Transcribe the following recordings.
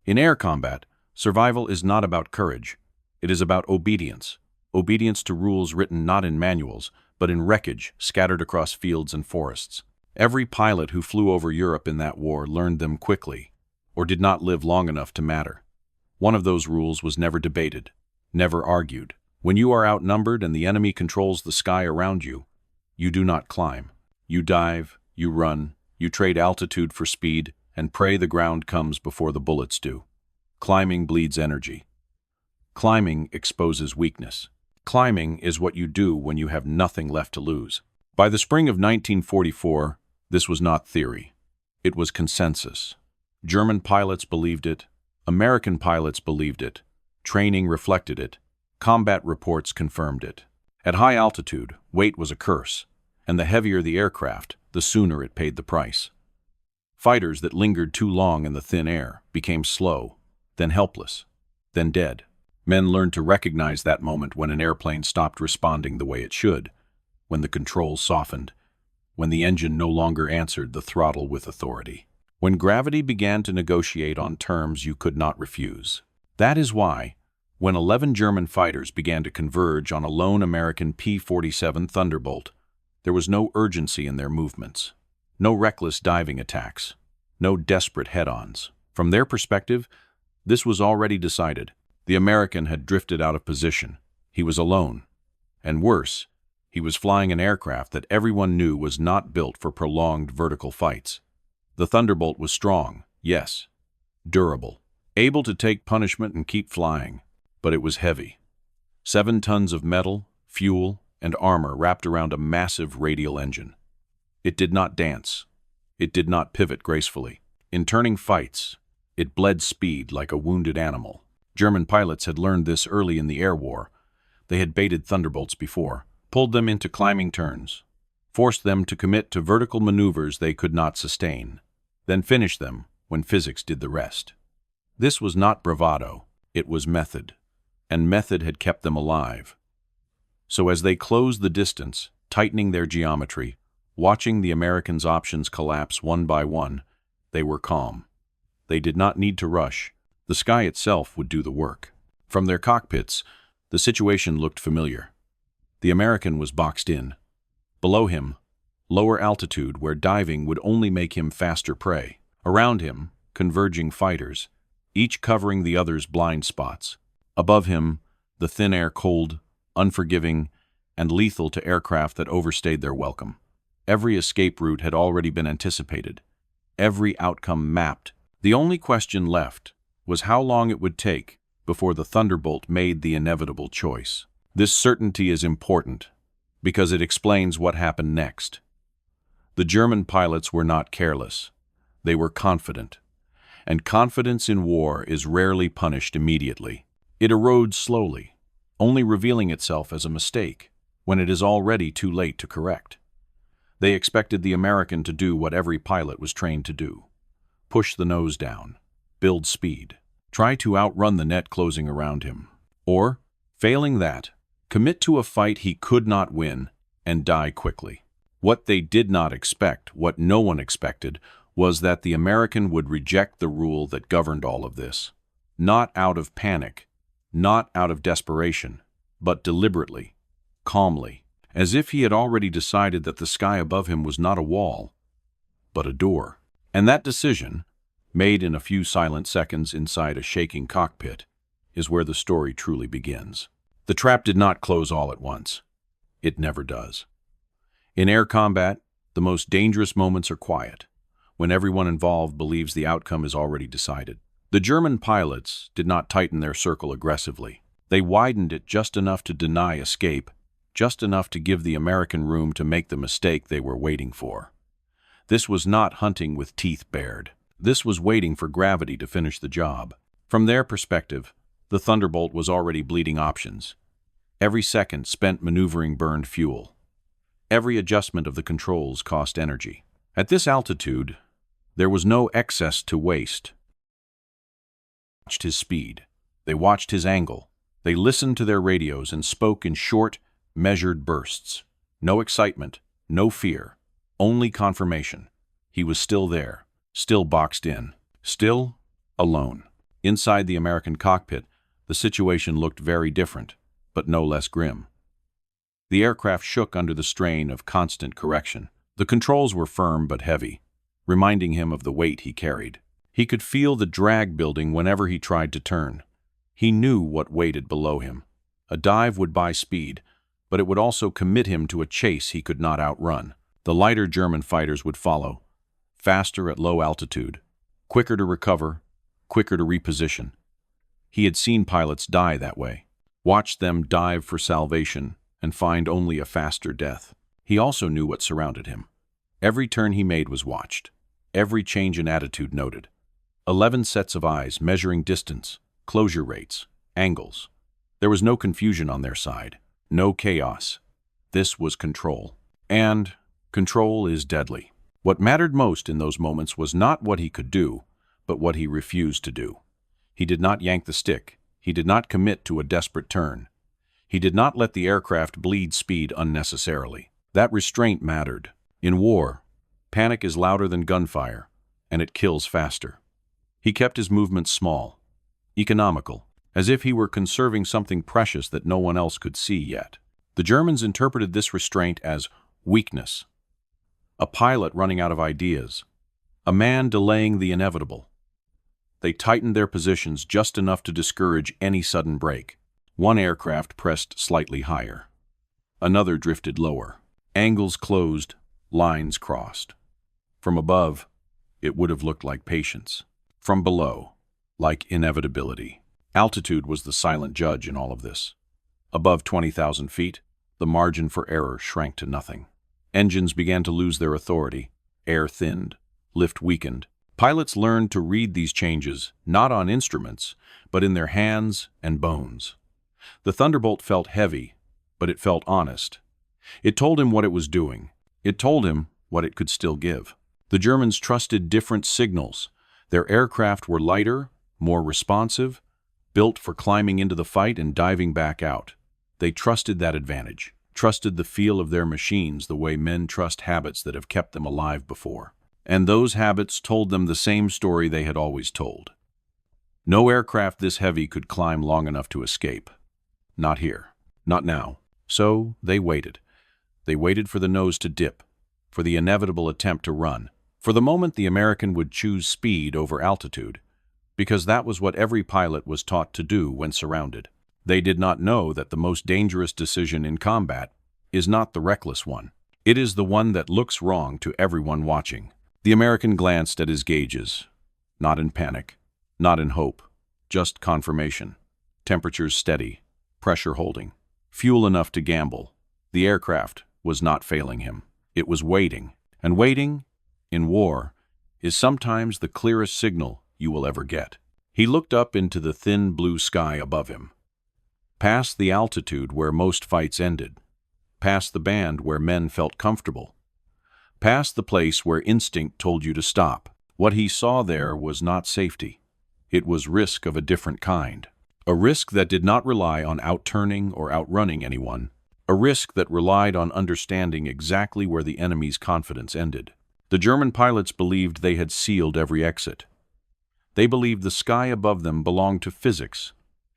In air combat, survival is not about courage. It is about obedience. Obedience to rules written not in manuals, but in wreckage scattered across fields and forests. Every pilot who flew over Europe in that war learned them quickly, or did not live long enough to matter. One of those rules was never debated, never argued. When you are outnumbered and the enemy controls the sky around you, you do not climb. You dive, you run, you trade altitude for speed, and pray the ground comes before the bullets do. Climbing bleeds energy. Climbing exposes weakness. Climbing is what you do when you have nothing left to lose. By the spring of 1944, this was not theory. It was consensus. German pilots believed it. American pilots believed it. Training reflected it. Combat reports confirmed it. At high altitude, weight was a curse, and the heavier the aircraft, the sooner it paid the price. Fighters that lingered too long in the thin air became slow, then helpless, then dead. Men learned to recognize that moment when an airplane stopped responding the way it should, when the controls softened, when the engine no longer answered the throttle with authority, when gravity began to negotiate on terms you could not refuse. That is why, when 11 German fighters began to converge on a lone American P-47 Thunderbolt, there was no urgency in their movements, no reckless diving attacks, no desperate head-ons. From their perspective, this was already decided. The American had drifted out of position. He was alone. And worse, he was flying an aircraft that everyone knew was not built for prolonged vertical fights. The Thunderbolt was strong, yes, durable, able to take punishment and keep flying, but it was heavy. 7 tons of metal, fuel, and armor wrapped around a massive radial engine. It did not dance. It did not pivot gracefully. In turning fights, it bled speed like a wounded animal. German pilots had learned this early in the air war. They had baited Thunderbolts before, pulled them into climbing turns, forced them to commit to vertical maneuvers they could not sustain, then finished them when physics did the rest. This was not bravado, it was method, and method had kept them alive. So as they closed the distance, tightening their geometry, watching the Americans' options collapse one by one, they were calm. They did not need to rush. The sky itself would do the work. From their cockpits, the situation looked familiar. The American was boxed in. Below him, lower altitude where diving would only make him faster prey. Around him, converging fighters, each covering the other's blind spots. Above him, the thin air cold, unforgiving, and lethal to aircraft that overstayed their welcome. Every escape route had already been anticipated. Every outcome mapped. The only question left was how long it would take before the Thunderbolt made the inevitable choice. This certainty is important because it explains what happened next. The German pilots were not careless. They were confident. And confidence in war is rarely punished immediately. It erodes slowly, only revealing itself as a mistake when it is already too late to correct. They expected the American to do what every pilot was trained to do: push the nose down, build speed, try to outrun the net closing around him, or, failing that, commit to a fight he could not win and die quickly. What they did not expect, what no one expected, was that the American would reject the rule that governed all of this. Not out of panic, not out of desperation, but deliberately, calmly, as if he had already decided that the sky above him was not a wall, but a door. And that decision, made in a few silent seconds inside a shaking cockpit, is where the story truly begins. The trap did not close all at once. It never does. In air combat, the most dangerous moments are quiet, when everyone involved believes the outcome is already decided. The German pilots did not tighten their circle aggressively. They widened it just enough to deny escape, just enough to give the American room to make the mistake they were waiting for. This was not hunting with teeth bared. This was waiting for gravity to finish the job. From their perspective, the Thunderbolt was already bleeding options. Every second spent maneuvering burned fuel. Every adjustment of the controls cost energy. At this altitude, there was no excess to waste. They watched his speed. They watched his angle. They listened to their radios and spoke in short, measured bursts. No excitement, no fear, only confirmation. He was still there, still boxed in, still alone. Inside the American cockpit, the situation looked very different, but no less grim. The aircraft shook under the strain of constant correction. The controls were firm but heavy, reminding him of the weight he carried. He could feel the drag building whenever he tried to turn. He knew what waited below him. A dive would buy speed, but it would also commit him to a chase he could not outrun. The lighter German fighters would follow, faster at low altitude, quicker to recover, quicker to reposition. He had seen pilots die that way, watched them dive for salvation and find only a faster death. He also knew what surrounded him. Every turn he made was watched, every change in attitude noted. 11 sets of eyes measuring distance, closure rates, angles. There was no confusion on their side, no chaos. This was control. And control is deadly. What mattered most in those moments was not what he could do, but what he refused to do. He did not yank the stick. He did not commit to a desperate turn. He did not let the aircraft bleed speed unnecessarily. That restraint mattered. In war, panic is louder than gunfire, and it kills faster. He kept his movements small, economical, as if he were conserving something precious that no one else could see yet. The Germans interpreted this restraint as weakness, a pilot running out of ideas, a man delaying the inevitable. They tightened their positions just enough to discourage any sudden break. One aircraft pressed slightly higher. Another drifted lower. Angles closed, lines crossed. From above, it would have looked like patience. From below, like inevitability. Altitude was the silent judge in all of this. Above 20,000 feet, the margin for error shrank to nothing. Engines began to lose their authority. Air thinned. Lift weakened. Pilots learned to read these changes, not on instruments, but in their hands and bones. The Thunderbolt felt heavy, but it felt honest. It told him what it was doing. It told him what it could still give. The Germans trusted different signals. Their aircraft were lighter, more responsive, built for climbing into the fight and diving back out. They trusted that advantage, trusted the feel of their machines the way men trust habits that have kept them alive before. And those habits told them the same story they had always told. No aircraft this heavy could climb long enough to escape. Not here. Not now. So they waited. They waited for the nose to dip, for the inevitable attempt to run, for the moment the American would choose speed over altitude, because that was what every pilot was taught to do when surrounded. They did not know that the most dangerous decision in combat is not the reckless one. It is the one that looks wrong to everyone watching. The American glanced at his gauges, not in panic, not in hope, just confirmation. Temperatures steady, pressure holding, fuel enough to gamble. The aircraft was not failing him. It was waiting, and waiting, in war, is sometimes the clearest signal you will ever get. He looked up into the thin blue sky above him, past the altitude where most fights ended, past the band where men felt comfortable, past the place where instinct told you to stop. What he saw there was not safety. It was risk of a different kind. A risk that did not rely on outturning or outrunning anyone. A risk that relied on understanding exactly where the enemy's confidence ended. The German pilots believed they had sealed every exit. They believed the sky above them belonged to physics,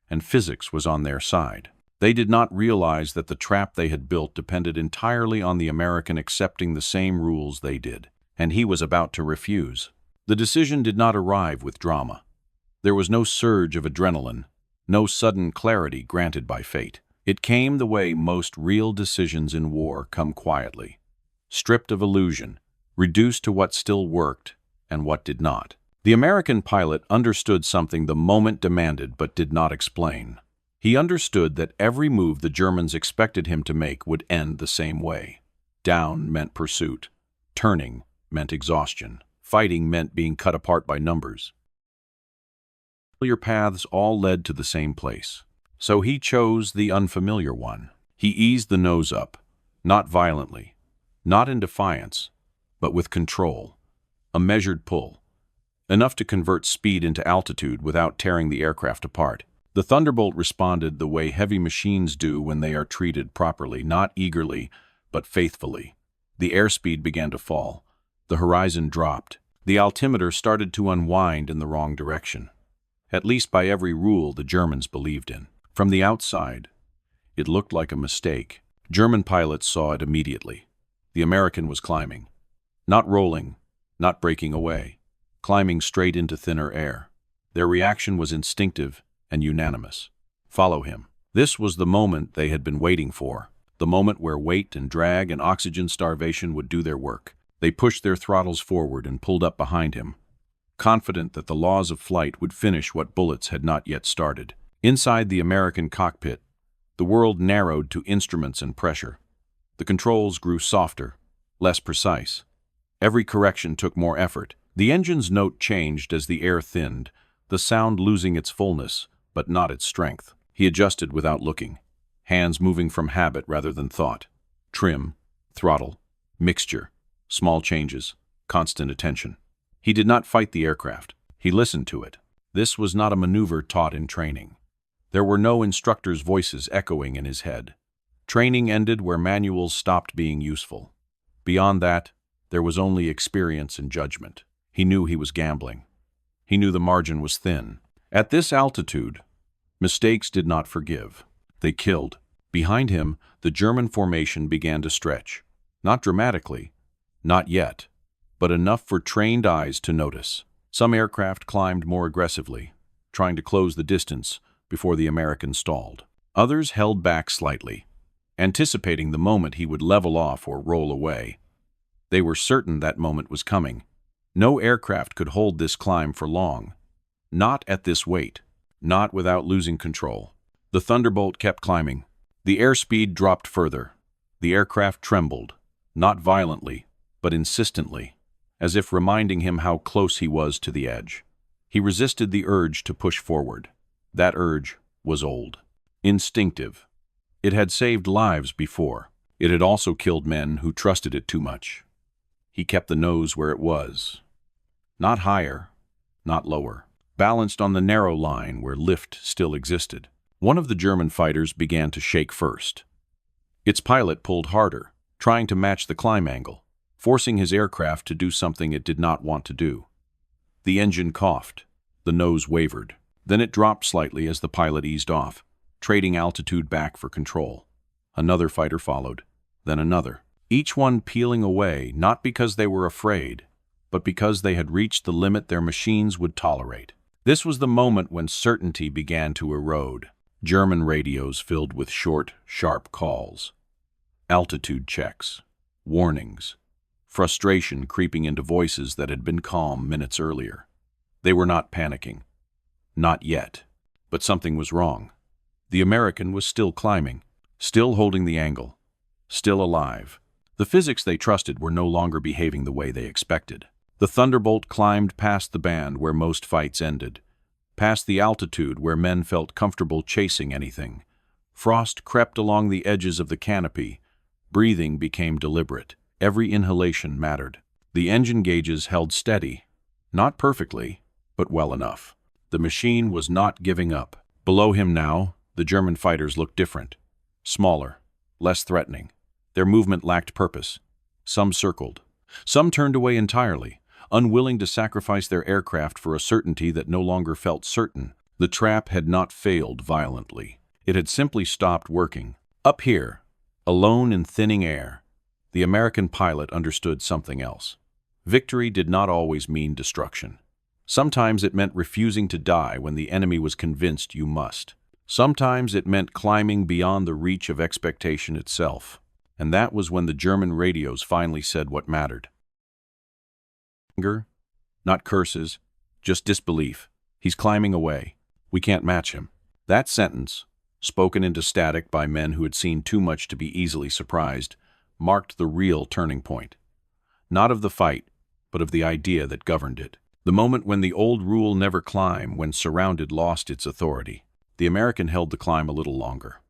and physics was on their side. They did not realize that the trap they had built depended entirely on the American accepting the same rules they did, and he was about to refuse. The decision did not arrive with drama. There was no surge of adrenaline, no sudden clarity granted by fate. It came the way most real decisions in war come quietly, stripped of illusion, reduced to what still worked and what did not. The American pilot understood something the moment demanded but did not explain. He understood that every move the Germans expected him to make would end the same way. Down meant pursuit. Turning meant exhaustion. Fighting meant being cut apart by numbers. Familiar paths all led to the same place. So he chose the unfamiliar one. He eased the nose up, not violently, not in defiance, but with control. A measured pull, enough to convert speed into altitude without tearing the aircraft apart. The Thunderbolt responded the way heavy machines do when they are treated properly, not eagerly, but faithfully. The airspeed began to fall. The horizon dropped. The altimeter started to unwind in the wrong direction. at least by every rule the Germans believed in. From the outside, it looked like a mistake. German pilots saw it immediately. The American was climbing. Not rolling, not breaking away, climbing straight into thinner air. Their reaction was instinctive and unanimous. Follow him. This was the moment they had been waiting for, the moment where weight and drag and oxygen starvation would do their work. They pushed their throttles forward and pulled up behind him, confident that the laws of flight would finish what bullets had not yet started. Inside the American cockpit, the world narrowed to instruments and pressure. The controls grew softer, less precise. Every correction took more effort. The engine's note changed as the air thinned, the sound losing its fullness, but not its strength. He adjusted without looking, hands moving from habit rather than thought. Trim, throttle, mixture, small changes, constant attention. He did not fight the aircraft. He listened to it. This was not a maneuver taught in training. There were no instructors' voices echoing in his head. Training ended where manuals stopped being useful. Beyond that, there was only experience and judgment. He knew he was gambling. He knew the margin was thin. At this altitude, mistakes did not forgive. They killed. Behind him, the German formation began to stretch. Not dramatically, not yet, but enough for trained eyes to notice. Some aircraft climbed more aggressively, trying to close the distance before the American stalled. Others held back slightly, anticipating the moment he would level off or roll away. They were certain that moment was coming. No aircraft could hold this climb for long. Not at this weight. Not without losing control. The Thunderbolt kept climbing. The airspeed dropped further. The aircraft trembled, not violently, but insistently, as if reminding him how close he was to the edge. He resisted the urge to push forward. That urge was old, instinctive. It had saved lives before. It had also killed men who trusted it too much. He kept the nose where it was. Not higher, not lower. Balanced on the narrow line where lift still existed. One of the German fighters began to shake first. Its pilot pulled harder, trying to match the climb angle, forcing his aircraft to do something it did not want to do. The engine coughed. The nose wavered. Then it dropped slightly as the pilot eased off, trading altitude back for control. Another fighter followed, then another, each one peeling away not because they were afraid, but because they had reached the limit their machines would tolerate. This was the moment when certainty began to erode. German radios filled with short, sharp calls. Altitude checks. Warnings. Frustration creeping into voices that had been calm minutes earlier. They were not panicking. Not yet. But something was wrong. The American was still climbing, still holding the angle, still alive. The physics they trusted were no longer behaving the way they expected. The Thunderbolt climbed past the band where most fights ended, past the altitude where men felt comfortable chasing anything. Frost crept along the edges of the canopy. Breathing became deliberate. Every inhalation mattered. The engine gauges held steady, not perfectly, but well enough. The machine was not giving up. Below him now, the German fighters looked different. Smaller, less threatening. Their movement lacked purpose. Some circled. Some turned away entirely, unwilling to sacrifice their aircraft for a certainty that no longer felt certain. The trap had not failed violently. It had simply stopped working. Up here, alone in thinning air, the American pilot understood something else. Victory did not always mean destruction. Sometimes it meant refusing to die when the enemy was convinced you must. Sometimes it meant climbing beyond the reach of expectation itself. And that was when the German radios finally said what mattered. Anger, not curses, just disbelief. He's climbing away. We can't match him. That sentence, spoken into static by men who had seen too much to be easily surprised, marked the real turning point. Not of the fight, but of the idea that governed it. The moment when the old rule never climb, when surrounded, lost its authority. The American held the climb a little longer.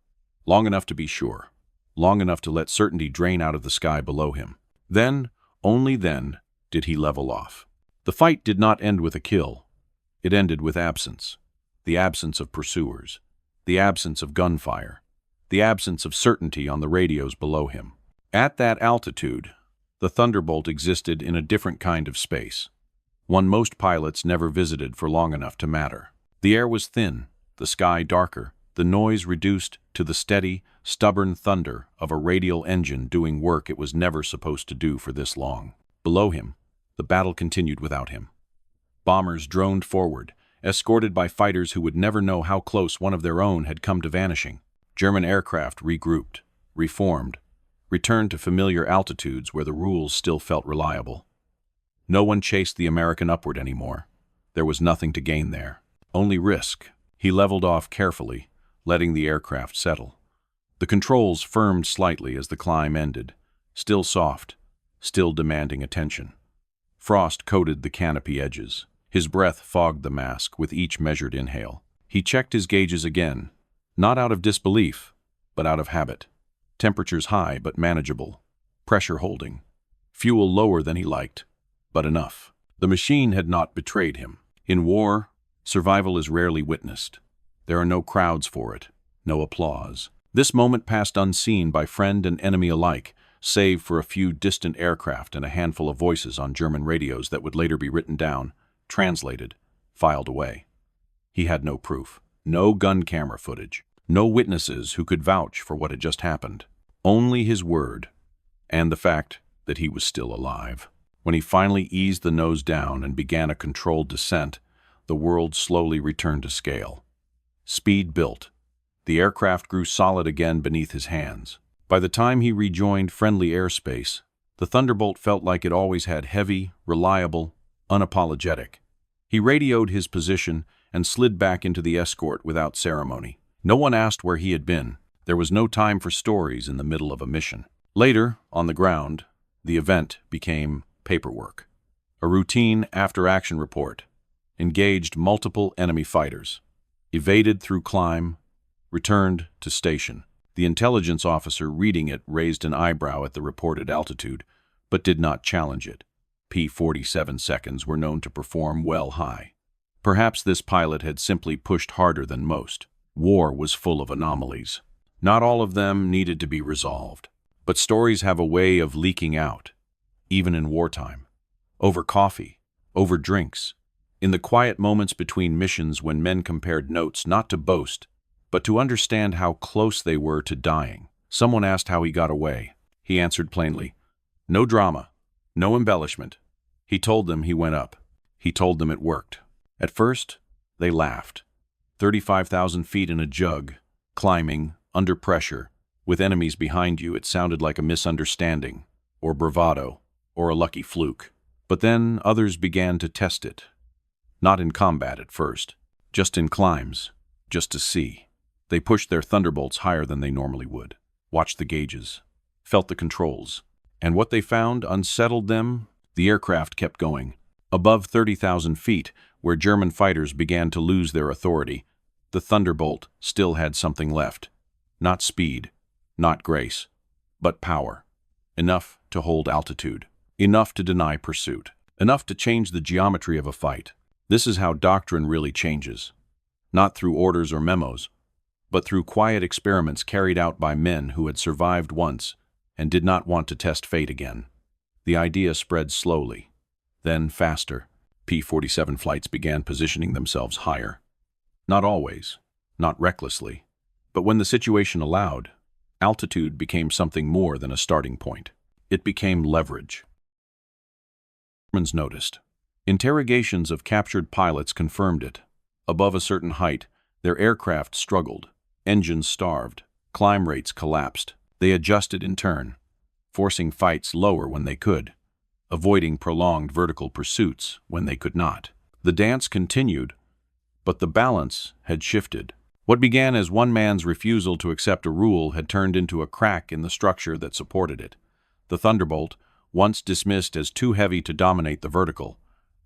Long enough to be sure. Long enough to let certainty drain out of the sky below him. Then, only then, did he level off. The fight did not end with a kill. It ended with absence. The absence of pursuers. The absence of gunfire. The absence of certainty on the radios below him. At that altitude, the Thunderbolt existed in a different kind of space. One most pilots never visited for long enough to matter. The air was thin, the sky darker, the noise reduced to the steady, stubborn thunder of a radial engine doing work it was never supposed to do for this long. Below him, the battle continued without him. Bombers droned forward, escorted by fighters who would never know how close one of their own had come to vanishing. German aircraft regrouped, reformed, returned to familiar altitudes where the rules still felt reliable. No one chased the American upward anymore. There was nothing to gain there. Only risk. He leveled off carefully, letting the aircraft settle. The controls firmed slightly as the climb ended, still soft, still demanding attention. Frost coated the canopy edges. His breath fogged the mask with each measured inhale. He checked his gauges again, not out of disbelief, but out of habit. Temperatures high but manageable. Pressure holding. Fuel lower than he liked, but enough. The machine had not betrayed him. In war, survival is rarely witnessed. There are no crowds for it, no applause. This moment passed unseen by friend and enemy alike, save for a few distant aircraft and a handful of voices on German radios that would later be written down, translated, filed away. He had no proof, no gun camera footage, no witnesses who could vouch for what had just happened. Only his word, and the fact that he was still alive. When he finally eased the nose down and began a controlled descent, the world slowly returned to scale. Speed built. The aircraft grew solid again beneath his hands. By the time he rejoined friendly airspace, the Thunderbolt felt like it always had heavy, reliable, unapologetic. He radioed his position and slid back into the escort without ceremony. No one asked where he had been. There was no time for stories in the middle of a mission. Later, on the ground, the event became paperwork. A routine after-action report. Engaged multiple enemy fighters. Evaded through climb. Returned to station. The intelligence officer reading it raised an eyebrow at the reported altitude, but did not challenge it. P-47 seconds were known to perform well high. Perhaps this pilot had simply pushed harder than most. War was full of anomalies. Not all of them needed to be resolved. But stories have a way of leaking out, even in wartime. Over coffee, over drinks, in the quiet moments between missions when men compared notes not to boast, but to understand how close they were to dying. Someone asked how he got away. He answered plainly, "No drama, no embellishment." He told them he went up. He told them it worked. At first, they laughed. 35,000 feet in a jug, climbing, under pressure, with enemies behind you, it sounded like a misunderstanding, or bravado, or a lucky fluke. But then others began to test it. Not in combat at first, just in climbs, just to see. They pushed their Thunderbolts higher than they normally would, watched the gauges, felt the controls, and what they found unsettled them. The aircraft kept going. Above 30,000 feet, where German fighters began to lose their authority, the Thunderbolt still had something left. Not speed, not grace, but power. Enough to hold altitude. Enough to deny pursuit. Enough to change the geometry of a fight. This is how doctrine really changes. Not through orders or memos, but through quiet experiments carried out by men who had survived once and did not want to test fate again. The idea spread slowly, then faster. P-47 flights began positioning themselves higher. Not always, not recklessly, but when the situation allowed, altitude became something more than a starting point. It became leverage. Germans noticed. Interrogations of captured pilots confirmed it. Above a certain height, their aircraft struggled. Engines starved. Climb rates collapsed. They adjusted in turn, forcing fights lower when they could, avoiding prolonged vertical pursuits when they could not. The dance continued, but the balance had shifted. What began as one man's refusal to accept a rule had turned into a crack in the structure that supported it. The Thunderbolt, once dismissed as too heavy to dominate the vertical,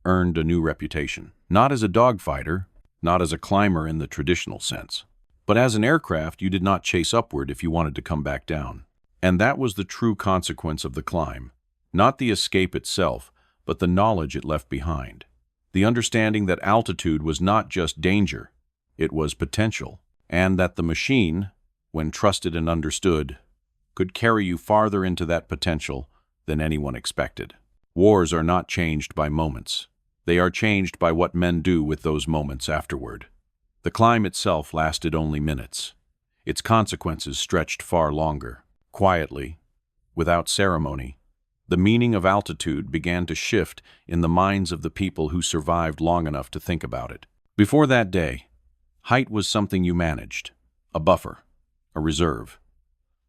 earned a new reputation. Not as a dogfighter, not as a climber in the traditional sense, but as an aircraft you did not chase upward if you wanted to come back down. And that was the true consequence of the climb. Not the escape itself, but the knowledge it left behind. The understanding that altitude was not just danger, it was potential, and that the machine, when trusted and understood, could carry you farther into that potential than anyone expected. Wars are not changed by moments. They are changed by what men do with those moments afterward. The climb itself lasted only minutes. Its consequences stretched far longer. Quietly, without ceremony, the meaning of altitude began to shift in the minds of the people who survived long enough to think about it. Before that day, height was something you managed, a buffer, a reserve.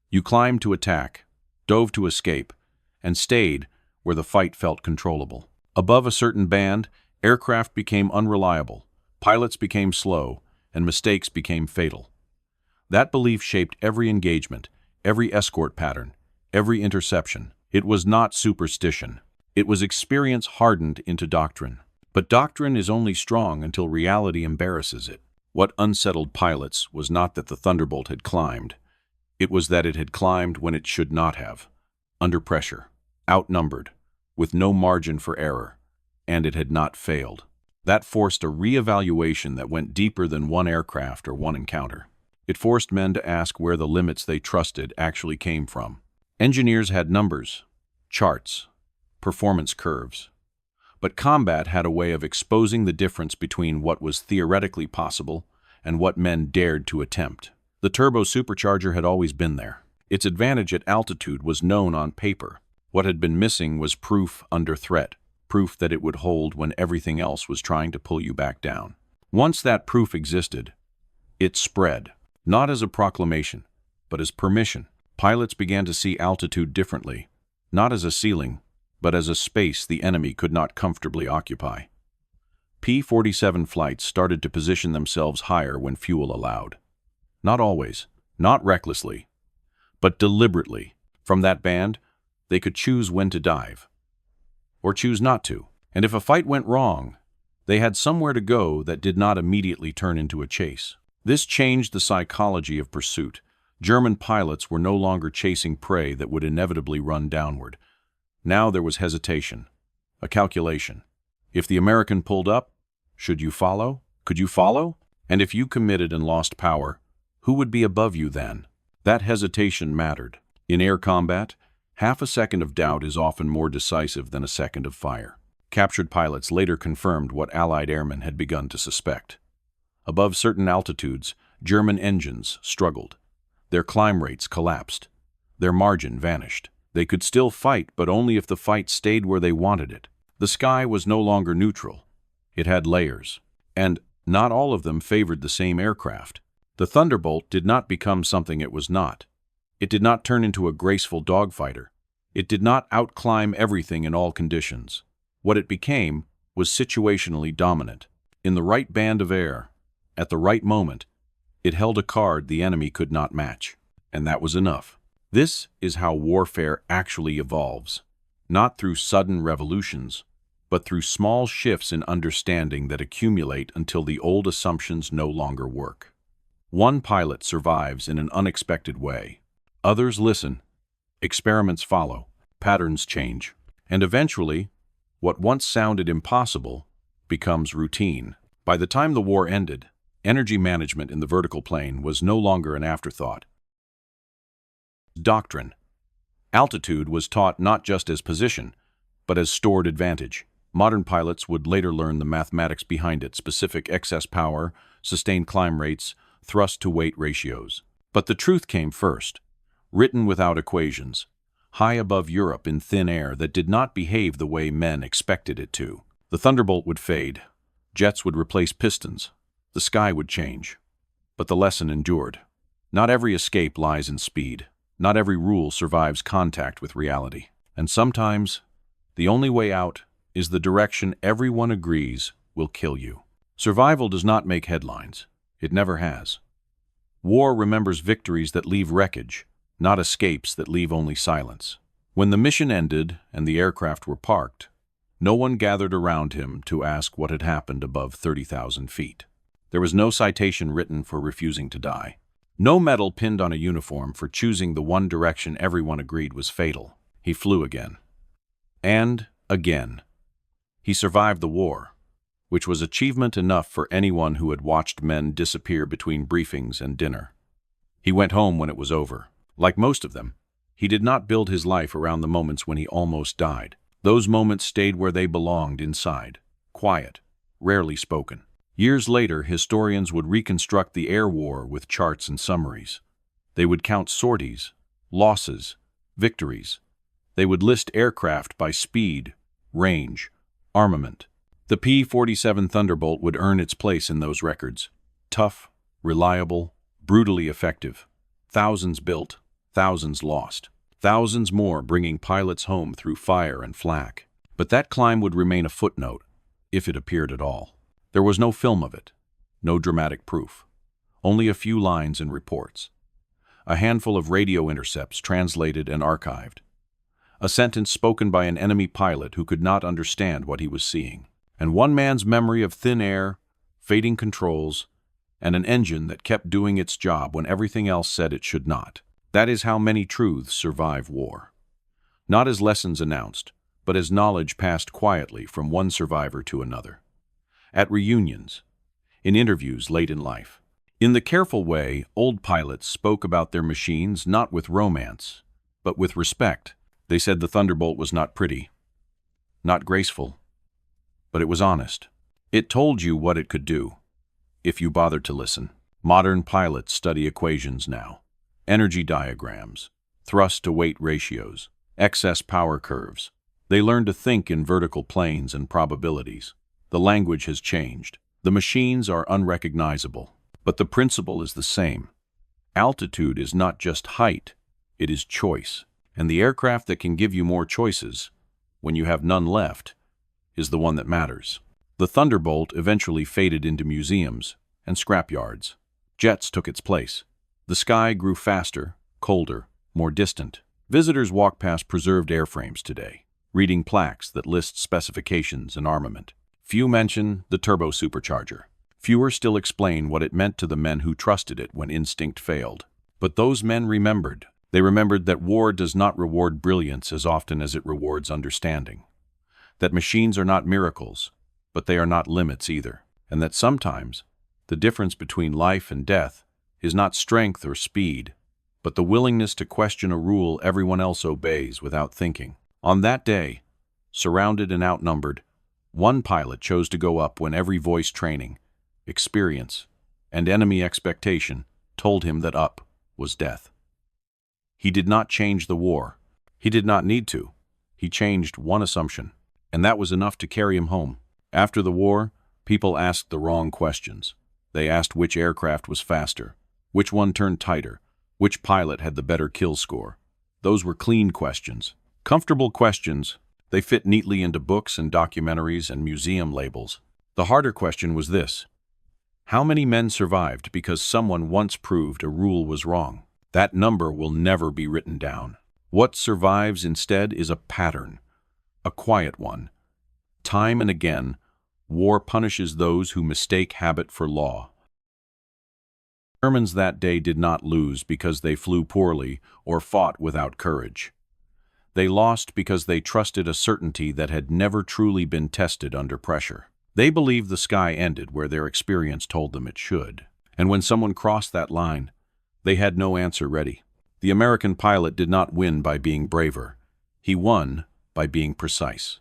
You climbed to attack, dove to escape, and stayed where the fight felt controllable. Above a certain band, aircraft became unreliable, pilots became slow, and mistakes became fatal. That belief shaped every engagement, every escort pattern, every interception. It was not superstition. It was experience hardened into doctrine. But doctrine is only strong until reality embarrasses it. What unsettled pilots was not that the Thunderbolt had climbed. It was that it had climbed when it should not have. Under pressure, outnumbered, with no margin for error, and it had not failed. That forced a re-evaluation that went deeper than one aircraft or one encounter. It forced men to ask where the limits they trusted actually came from. Engineers had numbers, charts, performance curves. But combat had a way of exposing the difference between what was theoretically possible and what men dared to attempt. The turbo supercharger had always been there. Its advantage at altitude was known on paper. What had been missing was proof under threat, proof that it would hold when everything else was trying to pull you back down. Once that proof existed, it spread, not as a proclamation, but as permission. Pilots began to see altitude differently, not as a ceiling, but as a space the enemy could not comfortably occupy. P-47 flights started to position themselves higher when fuel allowed. Not always, not recklessly, but deliberately. From that band, they could choose when to dive, or choose not to. And if a fight went wrong, they had somewhere to go that did not immediately turn into a chase. This changed the psychology of pursuit. German pilots were no longer chasing prey that would inevitably run downward. Now there was hesitation, a calculation. If the American pulled up, should you follow? Could you follow? And if you committed and lost power, who would be above you then? That hesitation mattered. In air combat, half a second of doubt is often more decisive than a second of fire. Captured pilots later confirmed what Allied airmen had begun to suspect. Above certain altitudes, German engines struggled. Their climb rates collapsed. Their margin vanished. They could still fight, but only if the fight stayed where they wanted it. The sky was no longer neutral. It had layers, and not all of them favored the same aircraft. The Thunderbolt did not become something it was not. It did not turn into a graceful dogfighter. It did not outclimb everything in all conditions. What it became was situationally dominant. In the right band of air, at the right moment, it held a card the enemy could not match. And that was enough. This is how warfare actually evolves, not through sudden revolutions, but through small shifts in understanding that accumulate until the old assumptions no longer work. One pilot survives in an unexpected way. Others listen. Experiments follow. Patterns change. And eventually, what once sounded impossible becomes routine. By the time the war ended, energy management in the vertical plane was no longer an afterthought. Doctrine. Altitude was taught not just as position, but as stored advantage. Modern pilots would later learn the mathematics behind it: specific excess power, sustained climb rates, thrust-to-weight ratios. But the truth came first, written without equations, high above Europe in thin air that did not behave the way men expected it to. The Thunderbolt would fade. Jets would replace pistons. The sky would change. But the lesson endured. Not every escape lies in speed. Not every rule survives contact with reality. And sometimes, the only way out is the direction everyone agrees will kill you. Survival does not make headlines. It never has. War remembers victories that leave wreckage, not escapes that leave only silence. When the mission ended and the aircraft were parked, no one gathered around him to ask what had happened above 30,000 feet. There was no citation written for refusing to die. No medal pinned on a uniform for choosing the one direction everyone agreed was fatal. He flew again. And again. He survived the war, which was achievement enough for anyone who had watched men disappear between briefings and dinner. He went home when it was over. Like most of them, he did not build his life around the moments when he almost died. Those moments stayed where they belonged, inside, quiet, rarely spoken. Years later, historians would reconstruct the air war with charts and summaries. They would count sorties, losses, victories. They would list aircraft by speed, range, armament. The P-47 Thunderbolt would earn its place in those records. Tough, reliable, brutally effective. Thousands built, thousands lost. Thousands more bringing pilots home through fire and flak. But that climb would remain a footnote, if it appeared at all. There was no film of it, no dramatic proof. Only a few lines in reports. A handful of radio intercepts translated and archived. A sentence spoken by an enemy pilot who could not understand what he was seeing. And one man's memory of thin air, fading controls, and an engine that kept doing its job when everything else said it should not. That is how many truths survive war. Not as lessons announced, but as knowledge passed quietly from one survivor to another. At reunions, in interviews late in life. In the careful way, old pilots spoke about their machines not with romance, but with respect. They said the Thunderbolt was not pretty, not graceful, but it was honest. It told you what it could do, if you bothered to listen. Modern pilots study equations now. Energy diagrams, thrust-to-weight ratios, excess power curves. They learn to think in vertical planes and probabilities. The language has changed. The machines are unrecognizable, but the principle is the same. Altitude is not just height, it is choice. And the aircraft that can give you more choices, when you have none left, is the one that matters. The Thunderbolt eventually faded into museums and scrapyards. Jets took its place. The sky grew faster, colder, more distant. Visitors walk past preserved airframes today, reading plaques that list specifications and armament. Few mention the turbo supercharger. Fewer still explain what it meant to the men who trusted it when instinct failed. But those men remembered. They remembered that war does not reward brilliance as often as it rewards understanding. That machines are not miracles, but they are not limits either. And that sometimes the difference between life and death is not strength or speed, but the willingness to question a rule everyone else obeys without thinking. On that day, surrounded and outnumbered, one pilot chose to go up when every voice training, experience, and enemy expectation told him that up was death. He did not change the war. He did not need to. He changed one assumption, and that was enough to carry him home. After the war, people asked the wrong questions. They asked which aircraft was faster, which one turned tighter, which pilot had the better kill score. Those were clean questions. Comfortable questions. They fit neatly into books and documentaries and museum labels. The harder question was this: how many men survived because someone once proved a rule was wrong? That number will never be written down. What survives instead is a pattern, a quiet one. Time and again, war punishes those who mistake habit for law. Germans that day did not lose because they flew poorly or fought without courage. They lost because they trusted a certainty that had never truly been tested under pressure. They believed the sky ended where their experience told them it should. And when someone crossed that line, they had no answer ready. The American pilot did not win by being braver. He won by being precise.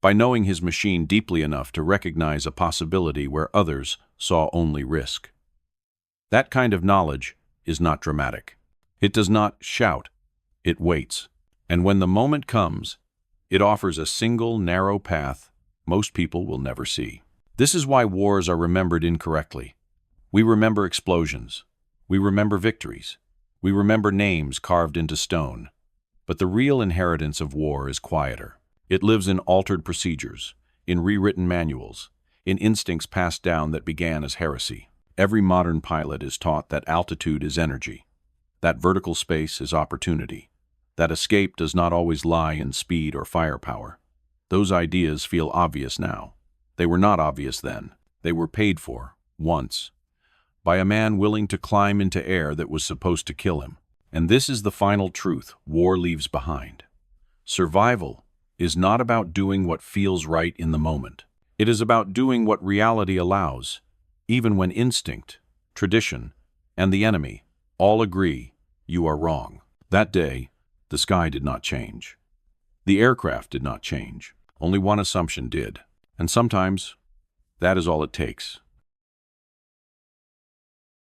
By knowing his machine deeply enough to recognize a possibility where others saw only risk. That kind of knowledge is not dramatic. It does not shout. It waits. And when the moment comes, it offers a single, narrow path most people will never see. This is why wars are remembered incorrectly. We remember explosions. We remember victories. We remember names carved into stone. But the real inheritance of war is quieter. It lives in altered procedures, in rewritten manuals, in instincts passed down that began as heresy. Every modern pilot is taught that altitude is energy, that vertical space is opportunity, that escape does not always lie in speed or firepower. Those ideas feel obvious now. They were not obvious then. They were paid for, once, by a man willing to climb into air that was supposed to kill him. And this is the final truth war leaves behind. Survival is not about doing what feels right in the moment. It is about doing what reality allows, even when instinct, tradition, and the enemy all agree you are wrong. That day, the sky did not change. The aircraft did not change. Only one assumption did. And sometimes, That is all it takes.